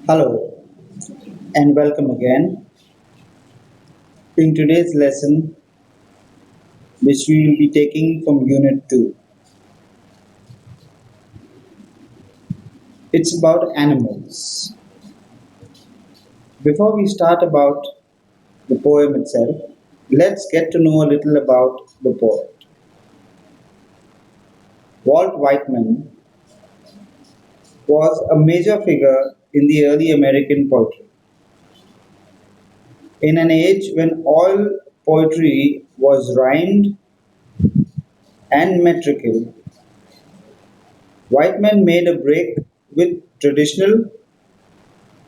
Hello and welcome again. In today's lesson, which we will be taking from Unit 2, it's about animals. Before we start about the poem itself, let's get to know a little about the poet. Walt Whitman was a major figure in the early American poetry. In an age when all poetry was rhymed and metrical, Whitman made a break with traditional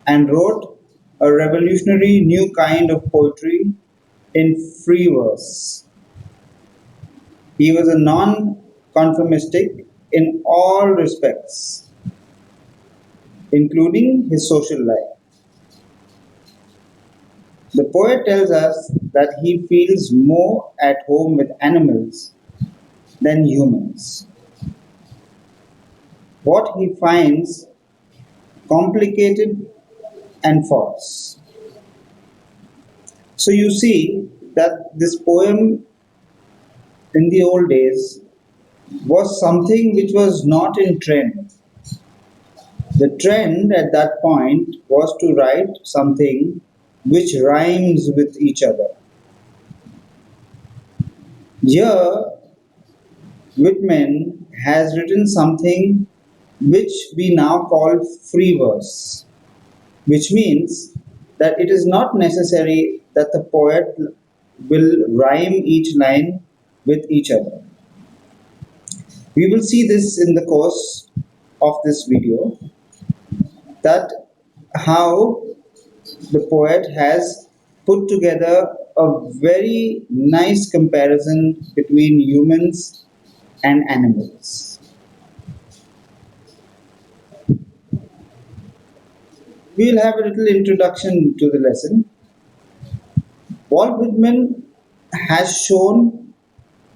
and wrote a revolutionary new kind of poetry in free verse. He was a non-conformistic in all respects, including his social life. The poet tells us that he feels more at home with animals than humans. What he finds complicated and false. So you see that this poem in the old days was something which was not in trend. The trend at that point was to write something which rhymes with each other. Here, Whitman has written something which we now call free verse, which means that it is not necessary that the poet will rhyme each line with each other. We will see this in the course of this video, that how the poet has put together a very nice comparison between humans and animals. We will have a little introduction to the lesson. Walt Whitman has shown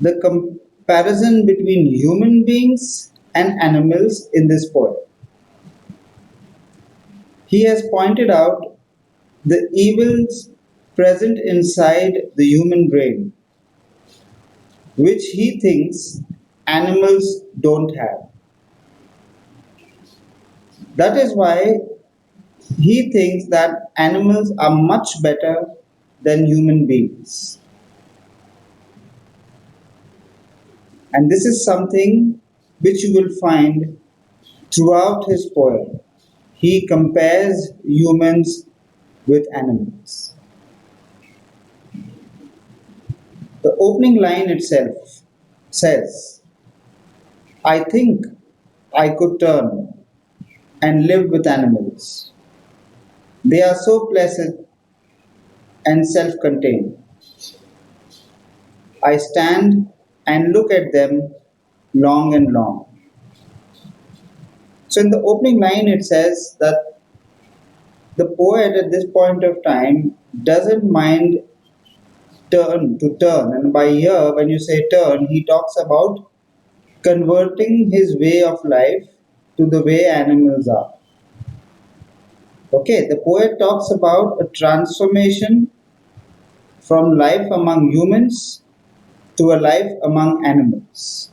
the comparison between human beings and animals in this poem. He has pointed out the evils present inside the human brain, which he thinks animals don't have. That is why he thinks that animals are much better than human beings. And this is something which you will find throughout his poem. He compares humans with animals. The opening line itself says, I think I could turn and live with animals. They are so placid and self contained. I stand and look at them long and long. So, in the opening line, it says that the poet at this point of time doesn't mind turn. And by here, when you say turn, he talks about converting his way of life to the way animals are. Okay, the poet talks about a transformation from life among humans to a life among animals.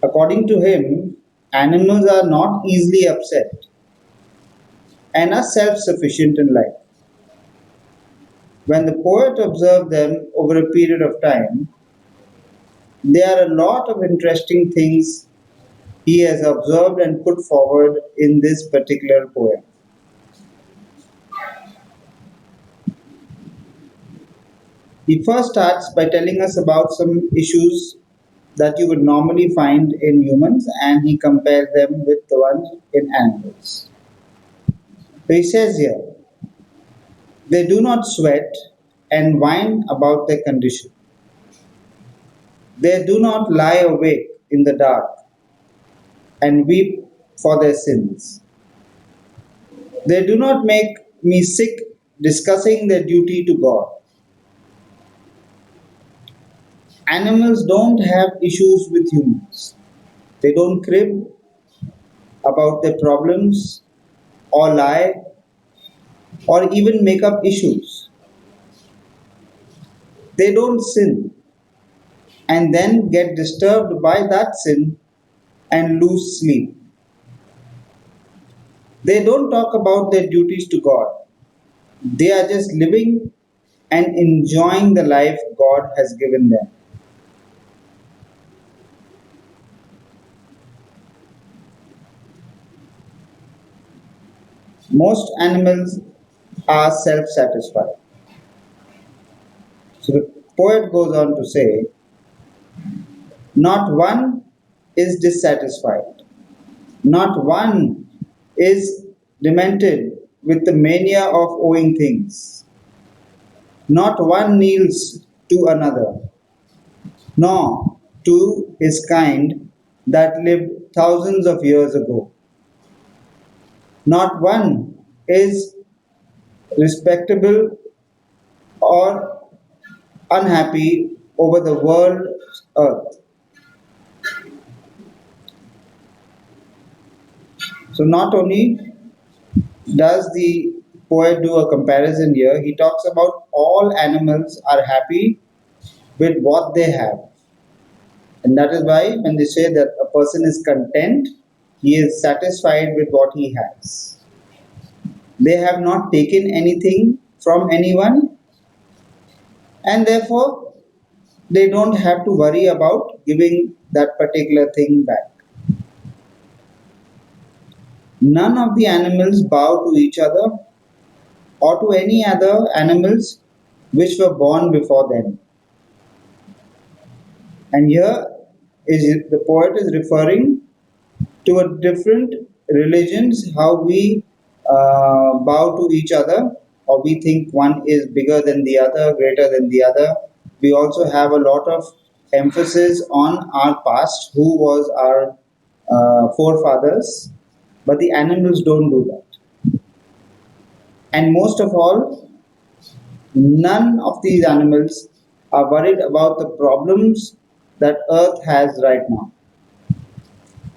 According to him, animals are not easily upset and are self sufficient in life. When the poet observed them over a period of time, there are a lot of interesting things he has observed and put forward in this particular poem. He first starts by telling us about some issues that you would normally find in humans, and he compares them with the ones in animals. So he says here, they do not sweat and whine about their condition. They do not lie awake in the dark and weep for their sins. They do not make me sick discussing their duty to God. Animals don't have issues with humans. They don't crib about their problems. or lie or even make up issues. They don't sin and then get disturbed by that sin and lose sleep. They don't talk about their duties to God. They are just living and enjoying the life God has given them. Most animals are self satisfied. So the poet goes on to say, not one is dissatisfied, not one is demented with the mania of owing things, not one kneels to another, nor to his kind that lived thousands of years ago. Not one is respectable or unhappy over the world's earth. So, not only does the poet do a comparison here, he talks about all animals are happy with what they have. And that is why when they say that a person is content, he is satisfied with what he has. They have not taken anything from anyone, and therefore they don't have to worry about giving that particular thing back. None of the animals bow to each other or to any other animals which were born before them. And here is the poet is referring to a different religions, how we bow to each other, or we think one is bigger than the other, greater than the other. We also have a lot of emphasis on our past, who was our forefathers, but the animals don't do that. And most of all, none of these animals are worried about the problems that Earth has right now.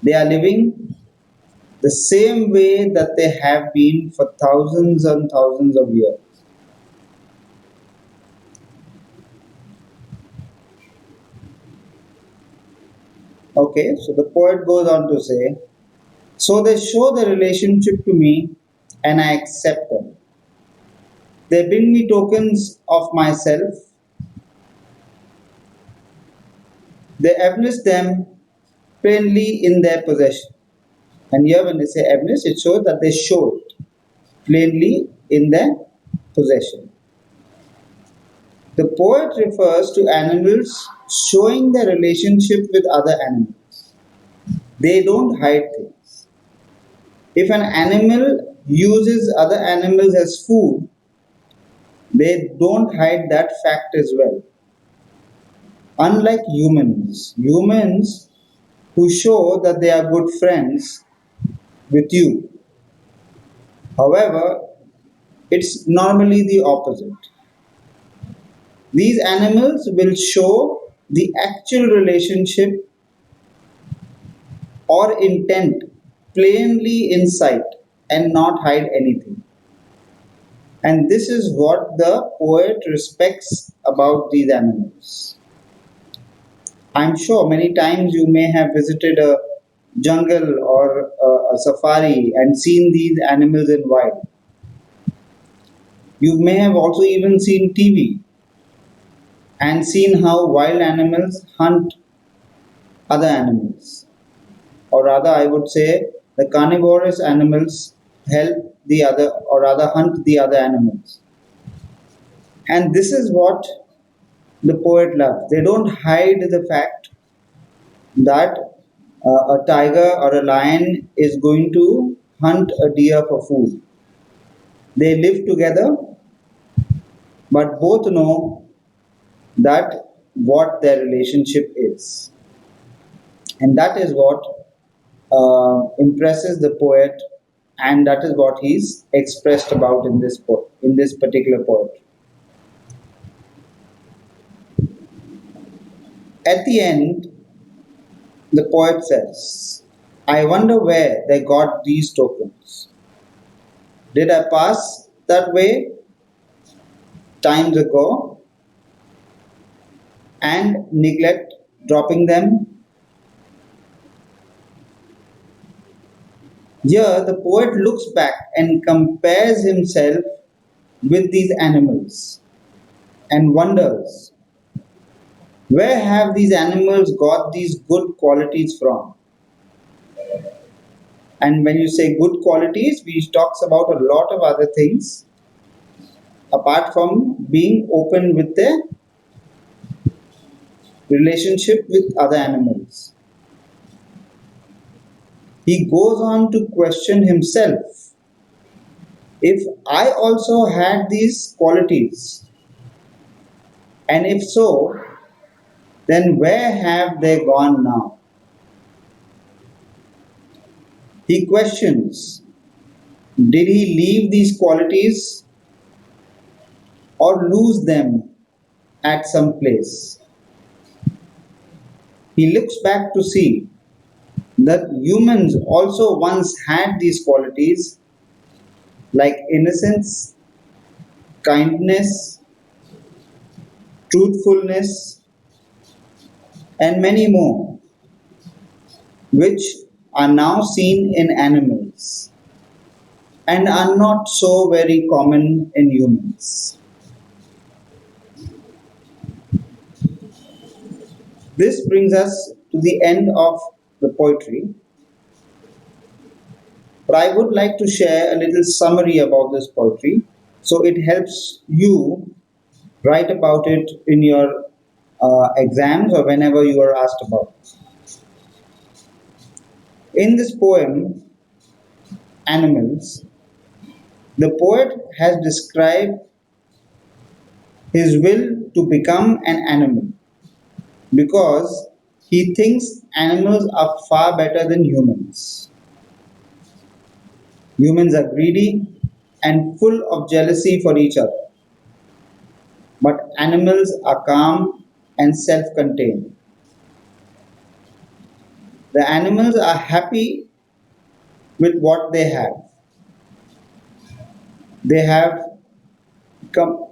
They are living the same way that they have been for thousands and thousands of years. Okay, so the poet goes on to say, so they show the relationship to me and I accept them. They bring me tokens of myself, they evidence them plainly in their possession. And here, when they say evidence, it shows that they show it plainly in their possession. The poet refers to animals showing their relationship with other animals. They don't hide things. If an animal uses other animals as food, they don't hide that fact as well. Unlike humans who show that they are good friends with you. However, it's normally the opposite. These animals will show the actual relationship or intent plainly in sight and not hide anything. And this is what the poet respects about these animals. I'm sure many times you may have visited a jungle or a safari and seen these animals in wild. You may have also even seen TV and seen how wild animals hunt other animals. Or rather, I would say the carnivorous animals help the other, or rather, hunt the other animals. And this is what the poet loves. They don't hide the fact that a tiger or a lion is going to hunt a deer for food. They live together, but both know that what their relationship is. And that is what impresses the poet, and that is what he's expressed about in in this particular poetry. At the end, the poet says, I wonder where they got these tokens. Did I pass that way times ago and neglect dropping them? Here, the poet looks back and compares himself with these animals and wonders, where have these animals got these good qualities from? And when you say good qualities, we talks about a lot of other things apart from being open with their relationship with other animals. He goes on to question himself, if I also had these qualities, and if so, then where have they gone now? He questions, did he leave these qualities or lose them at some place? He looks back to see that humans also once had these qualities like innocence, kindness, truthfulness, and many more, which are now seen in animals and are not so very common in humans. This brings us to the end of the poetry, but I would like to share a little summary about this poetry so it helps you write about it in your exams or whenever you are asked about it. In this poem, Animals, the poet has described his will to become an animal because he thinks animals are far better than humans. Humans are greedy and full of jealousy for each other, but animals are calm and self contained. The animals are happy with what they have. They have com-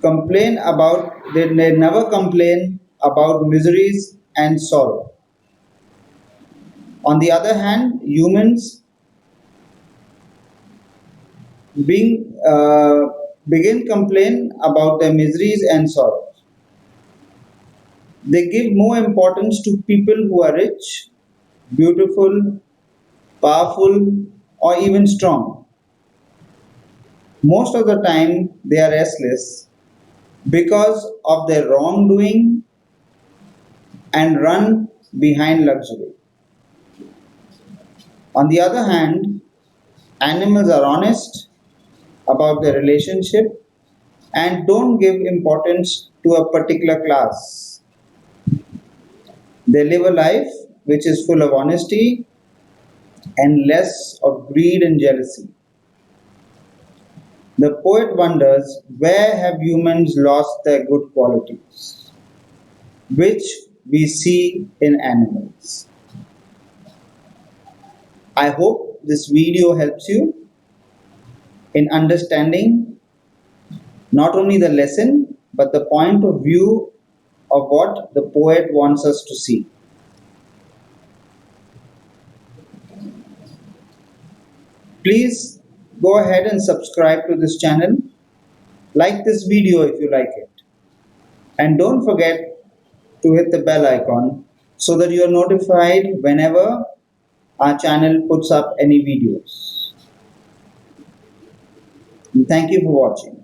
they never complain about miseries and sorrow. On the other hand, humans being begin complain about their miseries and sorrows. They give more importance to people who are rich, beautiful, powerful, or even strong. Most of the time, they are restless because of their wrongdoing and run behind luxury. On the other hand, animals are honest about their relationship and don't give importance to a particular class. They live a life which is full of honesty and less of greed and jealousy. The poet wonders, where have humans lost their good qualities, which we see in animals? I hope this video helps you in understanding not only the lesson but the point of view of what the poet wants us to see. Please go ahead and subscribe to this channel. Like this video if you like it. And don't forget to hit the bell icon so that you are notified whenever our channel puts up any videos. And thank you for watching.